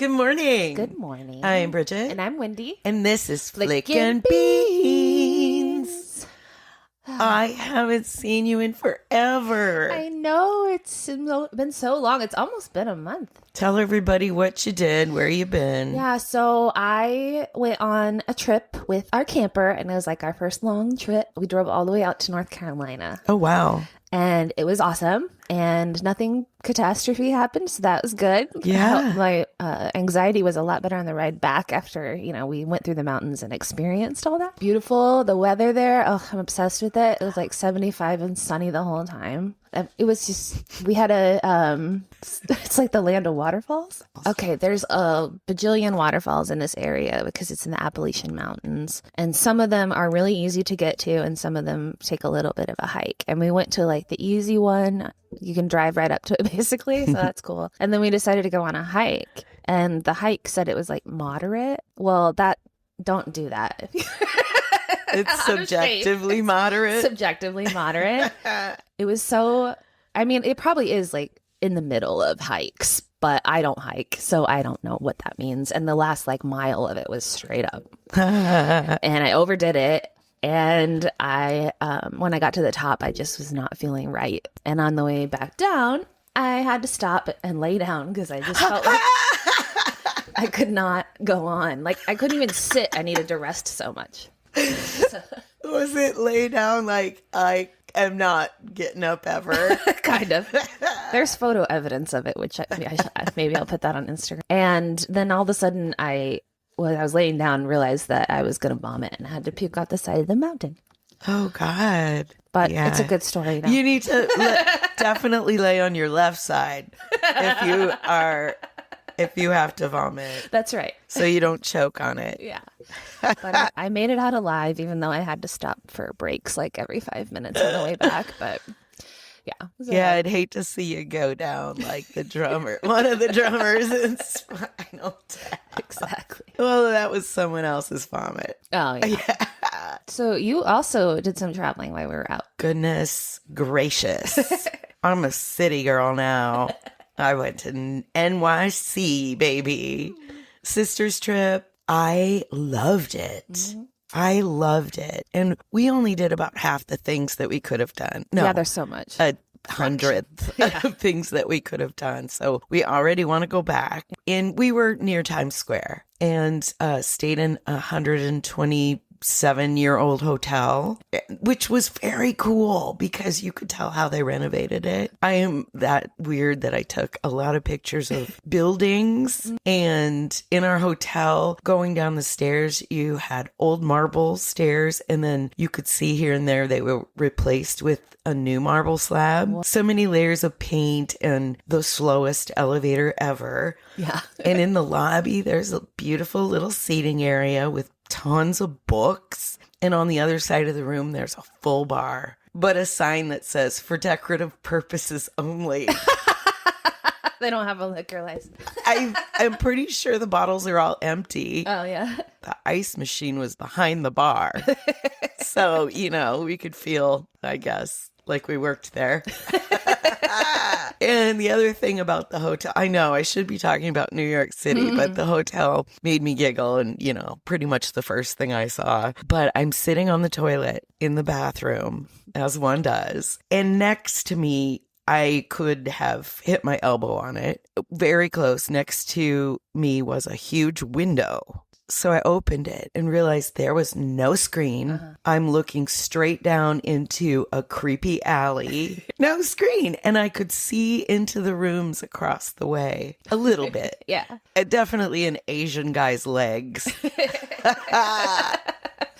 Good morning. Good morning. I'm Bridget. And I'm Wendy. And this is Flickin' Beans. I haven't seen you in forever. I know. It's been so long. It's almost been a month. Tell everybody what you did, where you been. Yeah, so I went on a trip with our camper, and it was like our first long trip. We drove all the way out to North Carolina. Oh, wow. And it was awesome, and nothing catastrophe happened, so that was good. Yeah. My anxiety was a lot better on the ride back after, we went through the mountains and experienced all that. Beautiful. The weather there, I'm obsessed with it. It was like 75 and sunny the whole time. It was just, we had it's like the land of waterfalls. Okay, there's a bajillion waterfalls in this area because it's in the Appalachian Mountains. And some of them are really easy to get to, and some of them take a little bit of a hike. And we went to like the easy one. You can drive right up to it basically, so that's cool. And then we decided to go on a hike. And the hike said it was like moderate. Well, don't do that. It's subjectively moderate. Subjectively moderate. It was it probably is like in the middle of hikes, but I don't hike, so I don't know what that means. And the last like mile of it was straight up. And I overdid it. And I, when I got to the top, I just was not feeling right. And on the way back down, I had to stop and lay down because I just felt like I could not go on. Like I couldn't even sit. I needed to rest so much. Was it lay down like I am not getting up ever? Kind of. There's photo evidence of it, which maybe I'll put that on Instagram. And then all of a sudden I was laying down and realized that I was going to vomit and had to puke out the side of the mountain. Oh, God. But it's a good story. You need to definitely lay on your left side if you have to vomit. That's right. So you don't choke on it. Yeah. But I made it out alive, even though I had to stop for breaks like every 5 minutes on the way back. But yeah. Yeah, I'd hate to see you go down like the drummer, one of the drummers in Spinal Tap. Exactly. Well, that was someone else's vomit. Oh, yeah. So you also did some traveling while we were out. Goodness gracious. I'm a city girl now. I went to NYC, baby. Sister's trip. I loved it. Mm-hmm. I loved it. And we only did about half the things that we could have done. No, yeah, there's so much. 100th of things that we could have done. So we already want to go back. And we were near Times Square and stayed in a 127-year-old hotel, which was very cool because you could tell how they renovated it. I am that weird that I took a lot of pictures of buildings, and in our hotel, going down the stairs, you had old marble stairs, and then you could see here and there they were replaced with a new marble slab. So many layers of paint and the slowest elevator ever. Yeah. And in the lobby, there's a beautiful little seating area with tons of books. And on the other side of the room, there's a full bar, but a sign that says for decorative purposes only. They don't have a liquor license. I'm pretty sure the bottles are all empty. Oh, yeah. The ice machine was behind the bar. So, we could feel, I guess, like we worked there. And the other thing about the hotel, I know I should be talking about New York City, but the hotel made me giggle and, pretty much the first thing I saw. But I'm sitting on the toilet in the bathroom, as one does. And next to me, I could have hit my elbow on it. Very close next to me was a huge window. So I opened it and realized there was no screen. Uh-huh. I'm looking straight down into a creepy alley. No screen. And I could see into the rooms across the way a little bit. Yeah. Definitely an Asian guy's legs.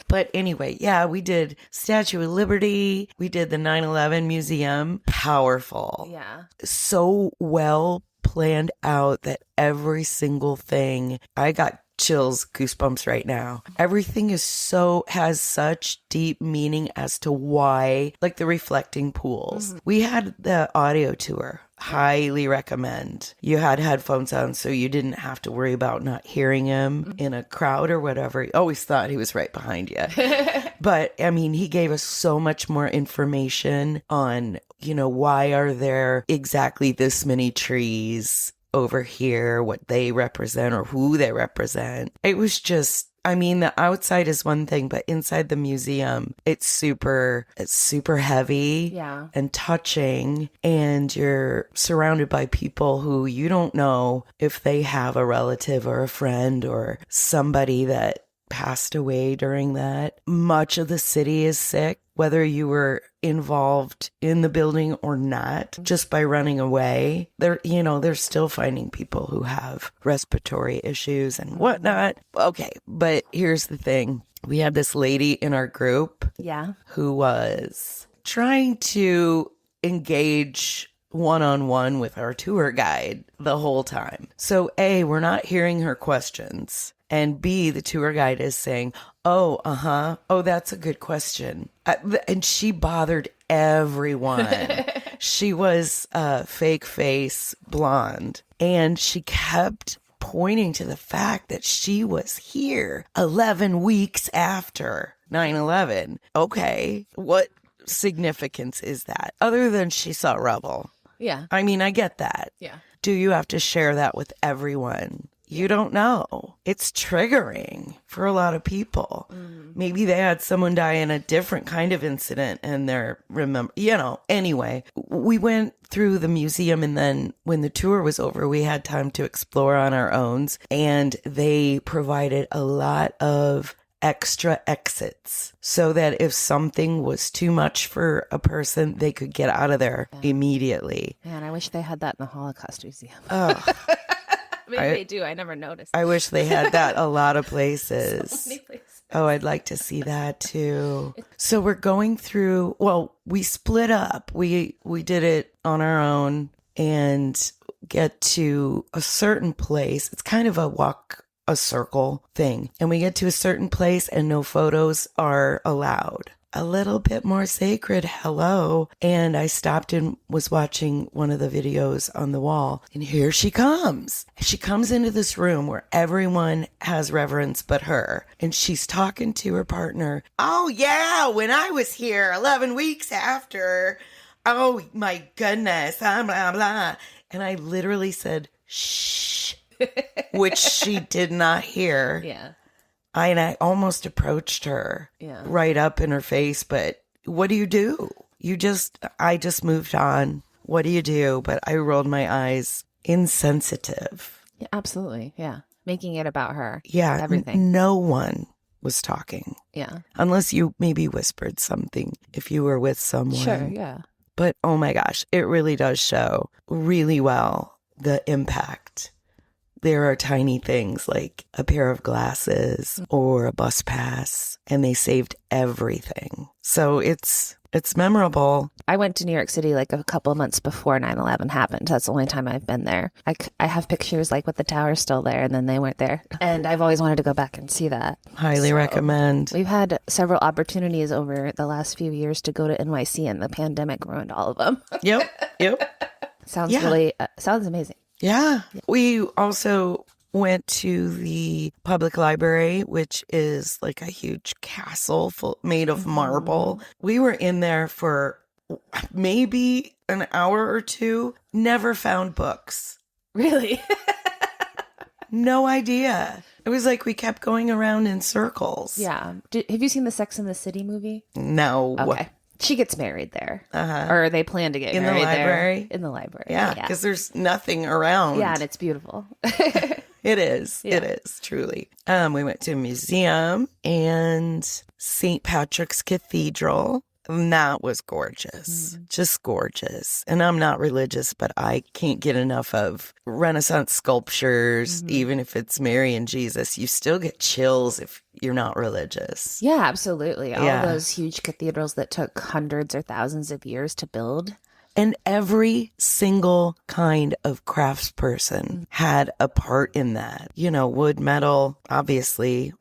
But anyway, yeah, we did Statue of Liberty. We did the 9/11 Museum. Powerful. Yeah. So well planned out that every single thing, I got chills, goosebumps right now. Everything has such deep meaning as to why, like the reflecting pools. Mm-hmm. We had the audio tour. Highly recommend. You had headphones on, so you didn't have to worry about not hearing him in a crowd or whatever. I always thought he was right behind you. But, he gave us so much more information on, why are there exactly this many trees over here, what they represent or who they represent. It was just, I mean, the outside is one thing, but inside the museum, it's super heavy Yeah. and touching. And you're surrounded by people who you don't know if they have a relative or a friend or somebody that passed away during that. Much of the city is sick, whether you were involved in the building or not, just by running away. They're still finding people who have respiratory issues and whatnot. Okay, but here's the thing. We had this lady in our group who was trying to engage one-on-one with our tour guide the whole time. So A, we're not hearing her questions. And B, the tour guide is saying, oh, that's a good question. And she bothered everyone. She was fake face blonde. And she kept pointing to the fact that she was here 11 weeks after 9/11. Okay, what significance is that? Other than she saw rubble. Yeah. I mean, I get that. Yeah. Do you have to share that with everyone? You don't know. It's triggering for a lot of people. Maybe they had someone die in a different kind of incident and they're anyway, we went through the museum, and then when the tour was over, we had time to explore on our own, and they provided a lot of extra exits so that if something was too much for a person, they could get out of there immediately. Man, I wish they had that in the Holocaust Museum. Oh. Maybe they do. I never noticed. I wish they had that a lot of places. So many places. Oh, I'd like to see that too. So we're going through, we split up. We did it on our own and get to a certain place. It's kind of a circle thing. And we get to a certain place and no photos are allowed. A little bit more sacred, hello. And I stopped and was watching one of the videos on the wall, and here she comes. She comes into this room where everyone has reverence but her, and she's talking to her partner. Oh yeah, when I was here 11 weeks after, oh my goodness, blah, blah, blah. And I literally said, shh, which she did not hear. Yeah. And I almost approached her right up in her face, but what do? I just moved on. What do you do? But I rolled my eyes. Insensitive. Yeah, absolutely. Yeah. Making it about her. Yeah. Everything. No one was talking. Yeah. Unless you maybe whispered something if you were with someone. Sure. Yeah. But oh my gosh, it really does show really well the impact. There are tiny things like a pair of glasses or a bus pass, and they saved everything. So it's memorable. I went to New York City like a couple of months before 9/11 happened. That's the only time I've been there. I have pictures like with the tower still there, and then they weren't there. And I've always wanted to go back and see that. Highly recommend. We've had several opportunities over the last few years to go to NYC, and the pandemic ruined all of them. Yep. Sounds amazing. Yeah. We also went to the public library, which is like a huge castle made of marble. We were in there for maybe an hour or two, never found books. Really? No idea. It was like we kept going around in circles. Yeah. Have you seen the Sex and the City movie? No. Okay. She gets married there. Or they plan to get married there. In the library. Yeah, because there's nothing around. Yeah, and it's beautiful. It is. Yeah. It is, truly. We went to a museum and St. Patrick's Cathedral. And that was gorgeous. Just gorgeous. And I'm not religious, but I can't get enough of Renaissance sculptures. Even if it's Mary and Jesus, you still get chills if you're not religious. Yeah, absolutely. All those huge cathedrals that took hundreds or thousands of years to build. And every single kind of craftsperson had a part in that. Wood, metal, obviously,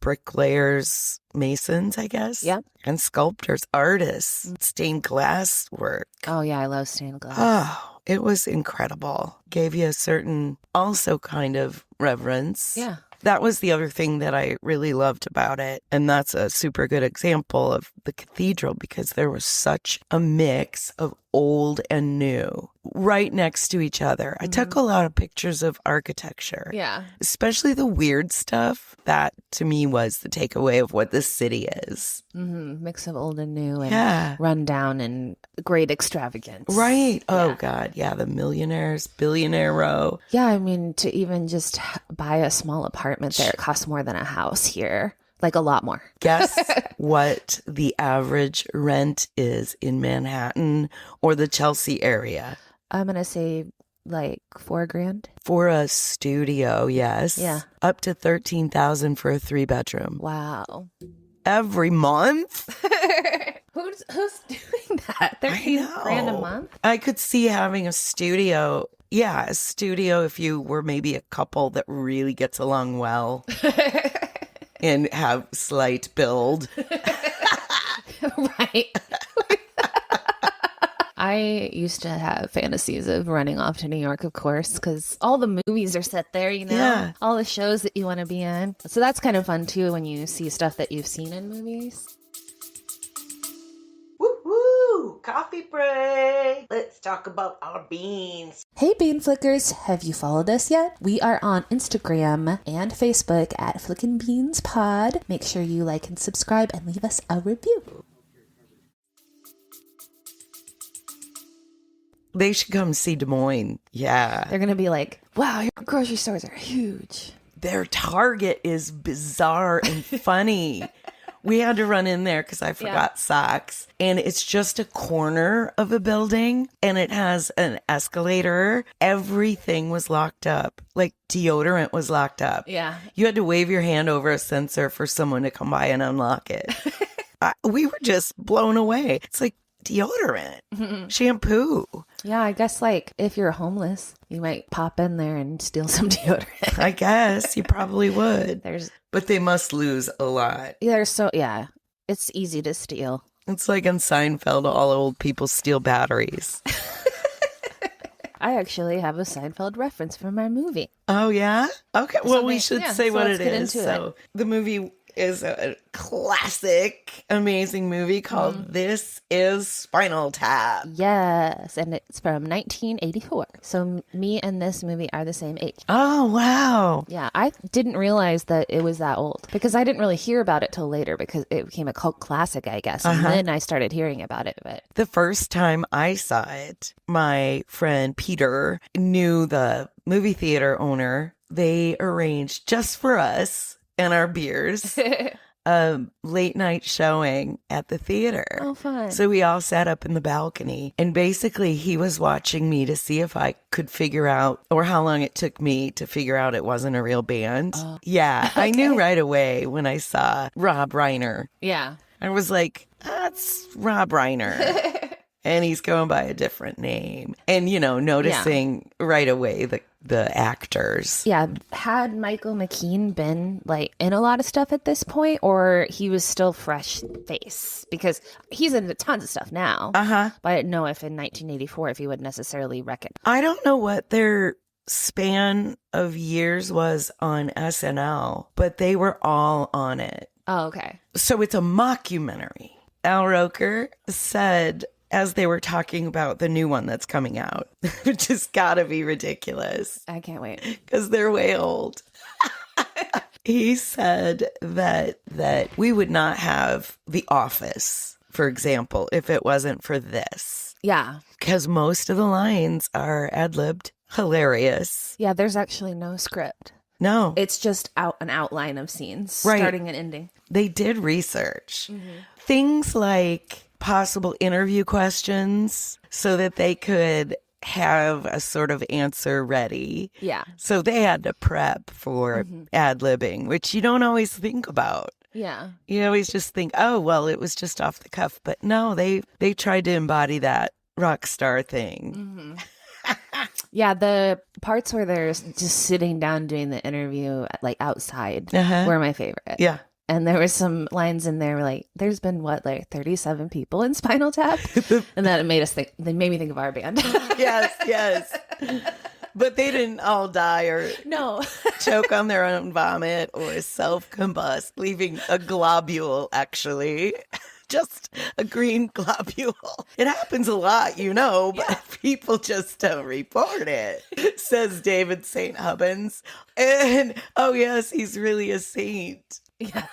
bricklayers, masons, I guess. Yeah. And sculptors, artists, stained glass work. Oh, yeah, I love stained glass. Oh, it was incredible. Gave you a certain also kind of reverence. Yeah. That was the other thing that I really loved about it. And that's a super good example of the cathedral because there was such a mix of old and new. right next to each other. I took a lot of pictures of architecture. Yeah. Especially the weird stuff. That to me was the takeaway of what this city is. Mix of old and new and Yeah. run down and great extravagance. Right. Oh, Yeah. God. Yeah. The millionaires, billionaire row. Yeah. I mean, to even just buy a small apartment there, it costs more than a house here. Like a lot more. Guess what the average rent is in Manhattan or the Chelsea area? I'm going to say like $4,000. For a studio, yes. Yeah. Up to $13,000 for a 3-bedroom. Wow. Every month? Who's doing that? $13,000 a month? I could see having a studio. Yeah, a studio if you were maybe a couple that really gets along well and have slight build. Right. I used to have fantasies of running off to New York, of course, because all the movies are set there, you know? Yeah. All the shows that you want to be in. So that's kind of fun, too, when you see stuff that you've seen in movies. Woo-hoo! Coffee break! Let's talk about our beans. Hey Bean Flickers, have you followed us yet? We are on Instagram and Facebook at Flickin' Beans Pod. Make sure you like and subscribe and leave us a review. They should come see Des Moines. Yeah. They're going to be like, wow, your grocery stores are huge. Their Target is bizarre and funny. We had to run in there because I forgot socks. And it's just a corner of a building and it has an escalator. Everything was locked up. Like deodorant was locked up. Yeah. You had to wave your hand over a sensor for someone to come by and unlock it. We were just blown away. It's like deodorant, shampoo. Yeah, I guess like if you're homeless, you might pop in there and steal some deodorant. I guess you probably would. There's But they must lose a lot. it's easy to steal. It's like on Seinfeld, all old people steal batteries. I actually have a Seinfeld reference from my movie. Oh, yeah? Okay. Well, we Something- should say so what let's it get is. into So the movie is a classic, amazing movie called This Is Spinal Tap. Yes, and it's from 1984. So me and this movie are the same age. Oh, wow. Yeah, I didn't realize that it was that old because I didn't really hear about it till later because it became a cult classic, I guess. And then I started hearing about it. But The first time I saw it, my friend Peter knew the movie theater owner. They arranged just for us and our beers late night showing at the theater. oh, fun. So we all sat up in the balcony and basically he was watching me to see if I could figure out or how long it took me to figure out it wasn't a real band. Yeah, I knew right away when I saw Rob Reiner. Yeah. I was like, that's Rob Reiner. And he's going by a different name. And, noticing right away the actors. Yeah. Had Michael McKean been like in a lot of stuff at this point, or he was still fresh face? Because he's in tons of stuff now. Uh-huh. But I didn't know if in 1984 if he would necessarily recognize. I don't know what their span of years was on SNL, but they were all on it. Oh, okay. So it's a mockumentary. Al Roker said, as they were talking about the new one that's coming out, which has got to be ridiculous I can't wait. because they're way old. He said that we would not have The Office, for example, if it wasn't for this. Yeah. Because most of the lines are ad-libbed. Hilarious. Yeah, there's actually no script. No, It's just an outline of scenes, Right. starting and ending. they did research. Things like possible interview questions so that they could have a sort of answer ready. Yeah. So they had to prep for ad-libbing, which you don't always think about. Yeah. You always just think, oh, well, it was just off the cuff. But no, they tried to embody that rock star thing. Yeah, the parts where they're just sitting down doing the interview, like outside, were my favorite. Yeah. And there were some lines in there like, there's been 37 people in Spinal Tap? And that they made me think of our band. Yes. But they didn't all die or No. choke on their own vomit or self-combust, leaving a globule, actually. just a green globule. It happens a lot, but people just don't report it, says David St. Hubbins. And, oh, yes, he's really a saint. Yeah.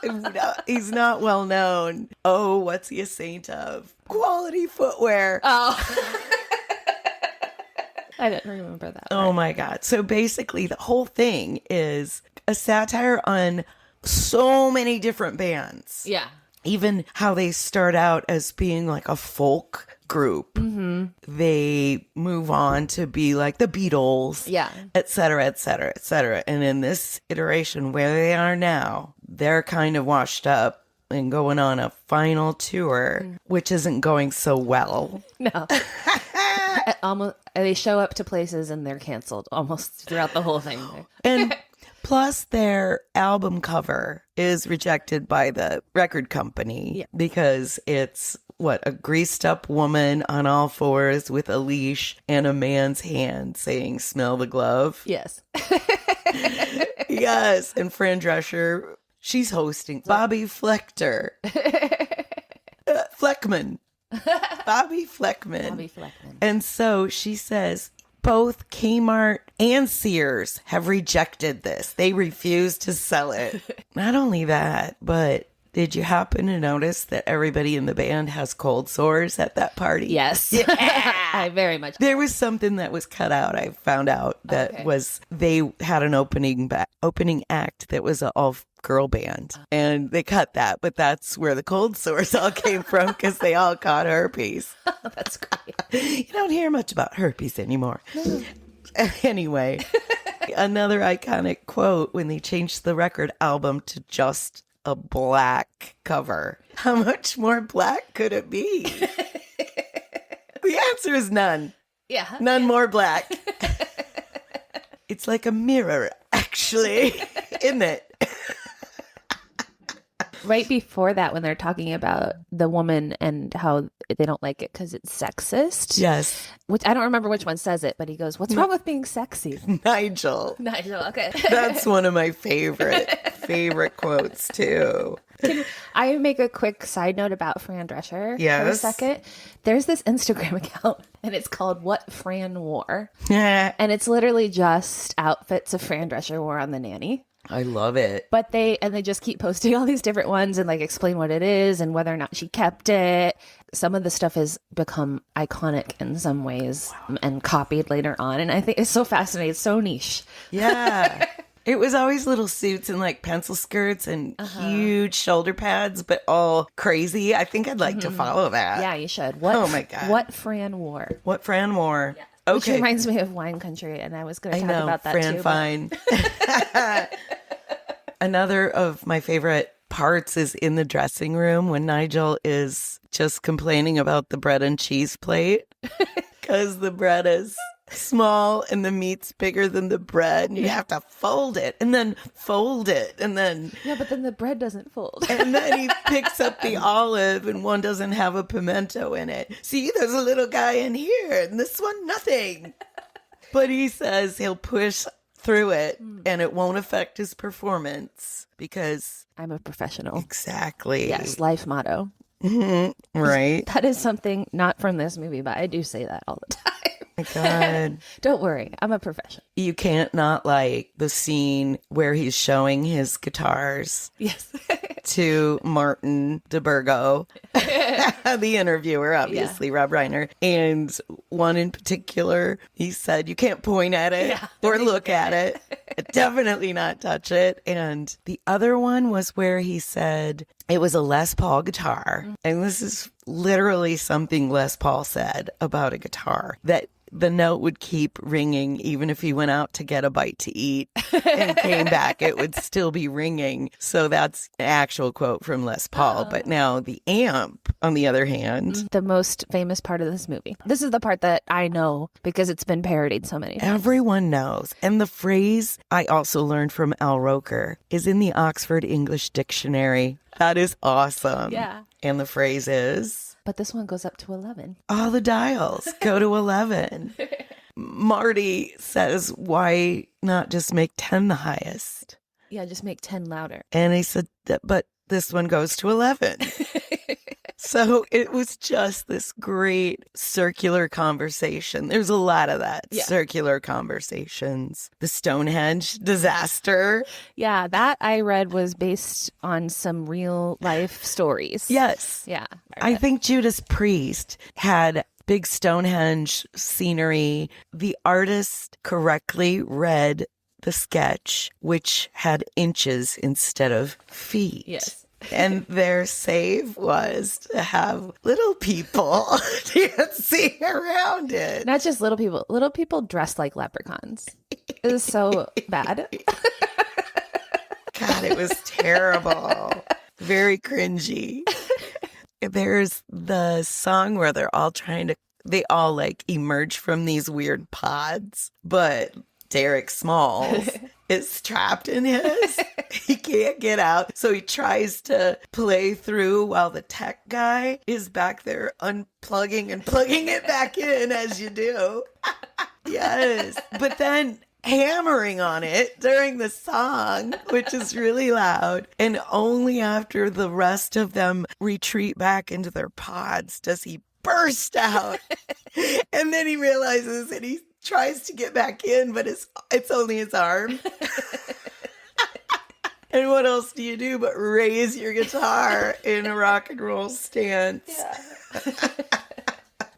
No, he's not well known. Oh, what's he a saint of? Quality footwear. Oh. I didn't remember that. Oh, my God. So basically, the whole thing is a satire on so many different bands. Yeah. Even how they start out as being like a folk group. Mm-hmm. They move on to be like the Beatles. Yeah. Et cetera, et cetera, et cetera. And in this iteration where they are now, they're kind of washed up and going on a final tour, which isn't going so well. No. Almost, they show up to places and they're canceled almost throughout the whole thing. And plus their album cover is rejected by the record company because it's a greased up woman on all fours with a leash and a man's hand saying, "Smell the glove." Yes. Yes. And Fran Drescher, she's hosting. Bobby Fleckman. Bobby Fleckman. And so she says both Kmart and Sears have rejected this. They refuse to sell it. Not only that, but did you happen to notice that everybody in the band has cold sores at that party? Yes. Yeah. I very much. There was something that was cut out. I found out that was they had an opening act that was an all-girl band, and they cut that. But that's where the cold sores all came from because they all caught herpes. That's great. You don't hear much about herpes anymore. No. Anyway, another iconic quote when they changed the record album to just a black cover. How much more black could it be? The answer is none. Yeah. None more black. It's like a mirror, actually, isn't it? Right before that, when they're talking about the woman and how they don't like it because it's sexist. Yes. Which I don't remember which one says it, but he goes, "What's wrong with being sexy?" Nigel. Okay. That's one of my favorite quotes, too. Can I make a quick side note about Fran Drescher for a second? There's this Instagram account, and it's called What Fran Wore. And it's literally just outfits of Fran Drescher wore on The Nanny. I love it. But they just keep posting all these different ones and like explain what it is and whether or not she kept it. Some of the stuff has become iconic in some ways and copied later on. And I think it's so fascinating. It's so niche. Yeah. It was always little suits and like pencil skirts and huge shoulder pads, but all crazy. I think I'd like to follow that. Yeah, you should. Oh my God. What Fran wore. What Fran wore. Yeah. Okay. Which reminds me of Wine Country, and I was going to talk about that Fran too. Fine. Another of my favorite parts is in the dressing room when Nigel is just complaining about the bread and cheese plate because the bread is small and the meat's bigger than the bread, and you have to fold it and then fold it and then but then the bread doesn't fold. And then he picks up the olive and one doesn't have a pimento in it. See, there's a little guy in here and this one nothing. But he says he'll push through it and it won't affect his performance because I'm a professional. Exactly. Yes, life motto. Mm-hmm. Right. That is something not from this movie, but I do say that all the time. My God. Don't worry, I'm a professional. You can't not like the scene where he's showing his guitars. Yes. To Martin DeBurgo, the interviewer, obviously, Rob Reiner. And one in particular, he said, you can't point at it or look at it. Definitely not touch it. And the other one was where he said it was a Les Paul guitar. And this is literally something Les Paul said about a guitar, that the note would keep ringing even if he went out to get a bite to eat and came back, it would still be ringing. So that's an actual quote from Les Paul. But now the amp, on the other hand. The most famous part of this movie. This is the part that I know because it's been parodied so many times. Everyone knows. And the phrase I also learned from Al Roker is in the Oxford English Dictionary. That is awesome. Yeah. And the phrase is... But this one goes up to 11. All the dials go to 11. Marty says, why not just make 10 the highest? Yeah, just make 10 louder. And he said, but this one goes to 11. So it was just this great circular conversation. There's a lot of that. Yeah. Circular conversations. The Stonehenge disaster. Yeah, that I read was based on some real life stories. Yes. Yeah. I think Judas Priest had big Stonehenge scenery. The artist correctly read the sketch, which had inches instead of feet. Yes. And their save was to have little people dancing around it. Not just little people dressed like leprechauns. It was so bad. God, it was terrible. Very cringy. There's the song where they all like emerge from these weird pods, but Derek Smalls is trapped in his. He can't get out. So he tries to play through while the tech guy is back there unplugging and plugging it back in, as you do. Yes. But then hammering on it during the song, which is really loud. And only after the rest of them retreat back into their pods does he burst out. And then he realizes and he tries to get back in, but it's only his arm. And what else do you do but raise your guitar in a rock and roll stance? Yeah.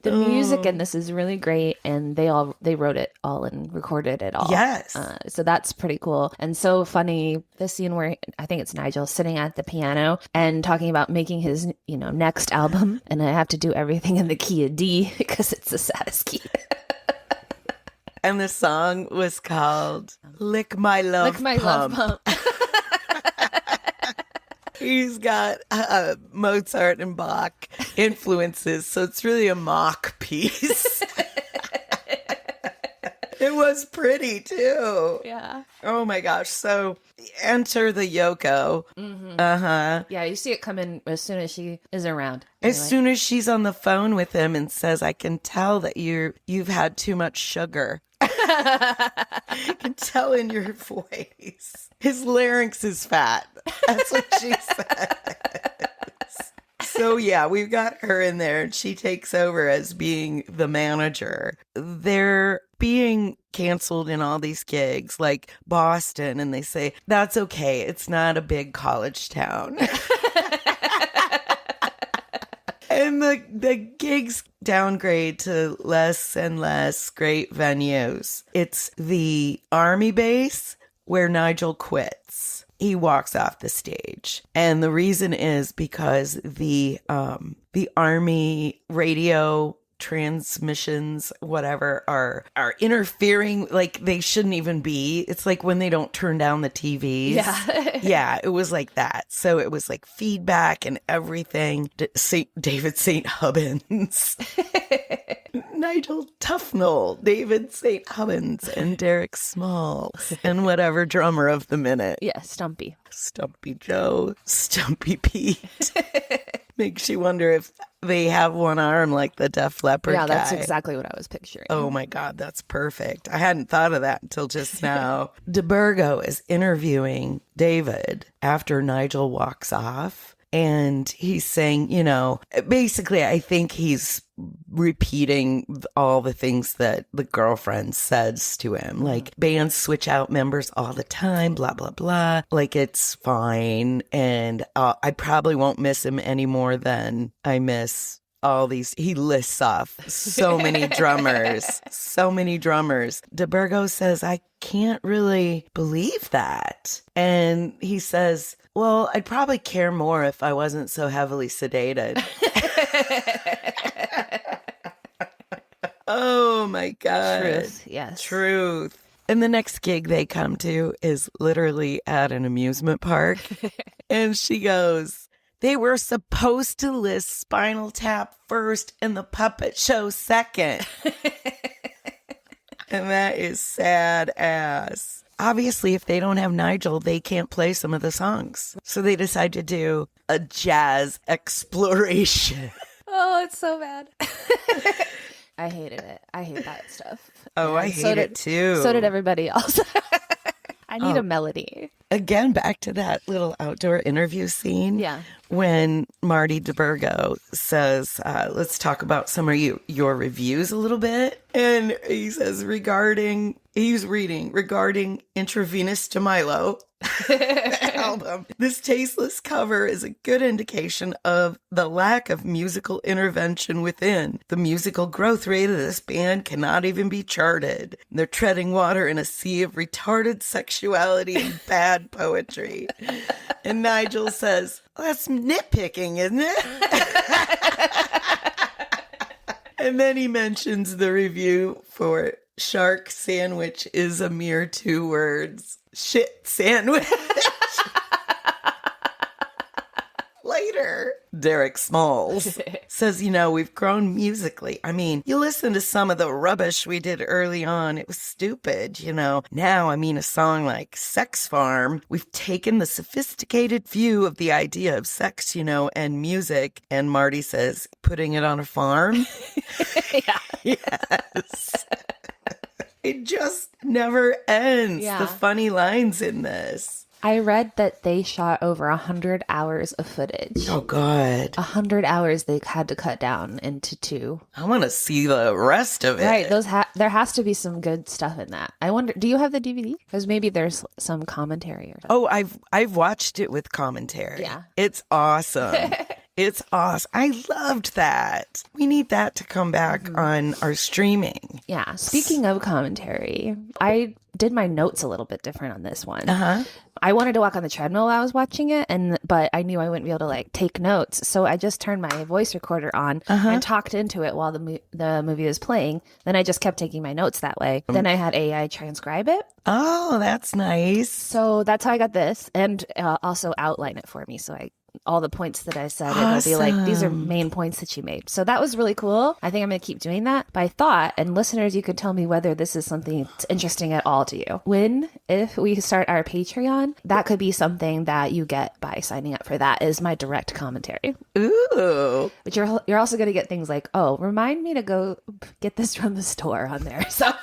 The music in this is really great, and they wrote it all and recorded it all. Yes. So that's pretty cool and so funny. The scene where I think it's Nigel sitting at the piano and talking about making his next album, and I have to do everything in the key of D because it's the saddest key. And the song was called "Lick My Love Pump." He's got Mozart and Bach influences, so it's really a mock piece. It was pretty, too. Yeah. Oh, my gosh. So enter the Yoko. Mm-hmm. Uh-huh. Yeah, you see it come in as soon as she is around. As soon as she's on the phone with him and says, I can tell that you've had too much sugar. I can tell in your voice. His larynx is fat. That's what she says. So yeah, we've got her in there and she takes over as being the manager. They're being canceled in all these gigs like Boston, and they say, that's okay. It's not a big college town. And the gigs downgrade to less and less great venues. It's the army base where Nigel quits. He walks off the stage. And the reason is because the army radio transmissions, whatever, are interfering like they shouldn't even be. It's like when they don't turn down the TVs. Yeah. Yeah, it was like that. So it was like feedback and everything. David St. Hubbins. Nigel Tufnell, David St. Hubbins, and Derek Smalls, and whatever drummer of the minute. Yeah, Stumpy. Stumpy Joe, Stumpy Pete. Makes you wonder if they have one arm like the Def Leppard Yeah, that's guy. exactly what I was picturing. Oh my God, that's perfect. I hadn't thought of that until just now. DeBurgo is interviewing David after Nigel walks off. And he's saying, basically, I think he's repeating all the things that the girlfriend says to him. Like, bands switch out members all the time, blah, blah, blah. Like, it's fine. And I probably won't miss him any more than I miss all these. He lists off so many drummers, so many drummers. DeBurgo says, I can't really believe that. And he says, well, I'd probably care more if I wasn't so heavily sedated. Oh my God. Truth, yes. Truth. And the next gig they come to is literally at an amusement park. And she goes, they were supposed to list Spinal Tap first and the puppet show second. And that is sad ass. Obviously, if they don't have Nigel, they can't play some of the songs. So they decide to do a jazz exploration. Oh, it's so bad. I hated it. I hate that stuff. Oh, I hate it too. So did everybody else. I need a melody. Again, back to that little outdoor interview scene. Yeah. when Marty DeBurgo says, let's talk about some of your reviews a little bit. And he says he's reading regarding Intravenous to Milo album. This tasteless cover is a good indication of the lack of musical intervention within. The musical growth rate of this band cannot even be charted. They're treading water in a sea of retarded sexuality and bad poetry. And Nigel says, well, that's nitpicking, isn't it? And then he mentions the review for Shark Sandwich is a mere 2 words. Shit sandwich. Later, Derek Smalls says, we've grown musically. I mean, you listen to some of the rubbish we did early on. It was stupid, Now, a song like Sex Farm, we've taken the sophisticated view of the idea of sex, and music. And Marty says, putting it on a farm? Yeah. Yes. It just never ends. Yeah. The funny lines in this. I read that they shot over 100 hours of footage. Oh, God. 100 hours they had to cut down into 2. I want to see the rest of it. Right. There has to be some good stuff in that. I wonder, do you have the DVD? Because maybe there's some commentary or something. Oh, I've watched it with commentary. Yeah. It's awesome. It's awesome. I loved that. We need that to come back on our streaming. Yeah. Speaking of commentary, I did my notes a little bit different on this one. Uh-huh. I wanted to walk on the treadmill while I was watching it, but I knew I wouldn't be able to take notes. So I just turned my voice recorder on and talked into it while the movie was playing. Then I just kept taking my notes that way. Then I had AI transcribe it. Oh, that's nice. So that's how I got this, and also outline it for me. So all the points that I said, it'll be like, these are main points that you made. So that was really cool. I think I'm going to keep doing that. But I thought, and listeners, you could tell me whether this is something that's interesting at all to you. If we start our Patreon, that could be something that you get by signing up for that, is my direct commentary. Ooh. But you're also going to get things like, oh, remind me to go get this from the store on there. So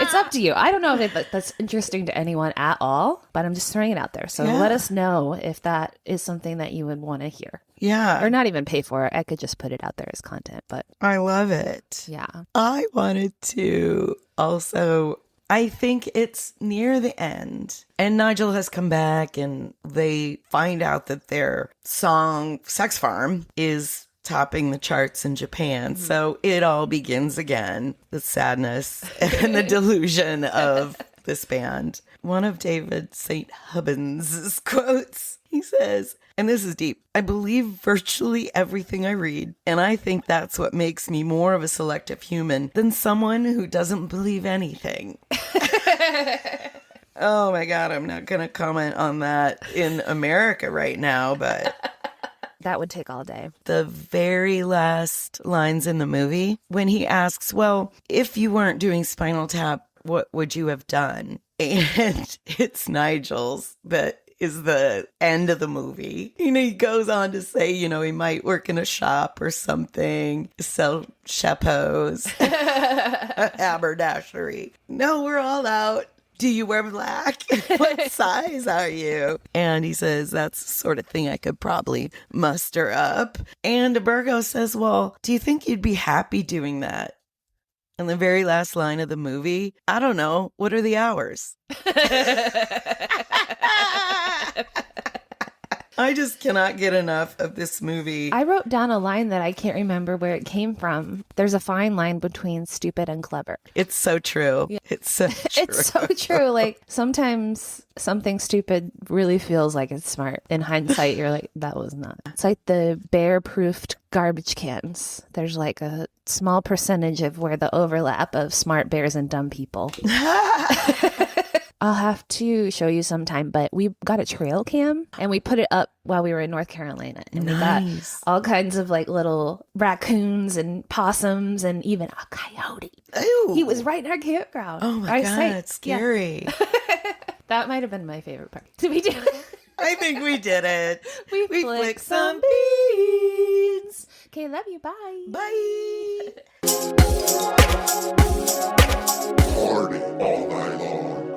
it's up to you. I don't know if that's interesting to anyone at all, but I'm just throwing it out there. So let us know if that is something that you would want to hear. Yeah. Or not even pay for it. I could just put it out there as content, but I love it. Yeah. I wanted to also, I think it's near the end, and Nigel has come back and they find out that their song Sex Farm is topping the charts in Japan. So it all begins again. The sadness and the delusion of this band. One of David St. Hubbins' quotes, he says, and this is deep, I believe virtually everything I read, and I think that's what makes me more of a selective human than someone who doesn't believe anything. Oh my God, I'm not going to comment on that in America right now, but... That would take all day. The very last lines in the movie, when he asks, well, if you weren't doing Spinal Tap, what would you have done? And it's Nigel's that is the end of the movie. He goes on to say, he might work in a shop or something, sell chapeaus, haberdashery. No, we're all out. Do you wear black? What size are you? And he says, that's the sort of thing I could probably muster up. And DeBurgo says, well, do you think you'd be happy doing that? And the very last line of the movie, I don't know, what are the hours? I just cannot get enough of this movie. I wrote down a line that I can't remember where it came from. There's a fine line between stupid and clever. It's so true. Yeah. It's so true. It's so true. Sometimes something stupid really feels like it's smart. In hindsight, you're like, that was not. It's like the bear-proofed garbage cans. There's a small percentage of where the overlap of smart bears and dumb people. I'll have to show you sometime, but we got a trail cam and we put it up while we were in North Carolina. And we got all kinds of little raccoons and possums and even a coyote. Ew. He was right in our campground. Oh my God, it's scary. Yeah. That might have been my favorite part. Did we do it? I think we did it. We flicked some beans. Okay, love you. Bye. Bye. Party all night long.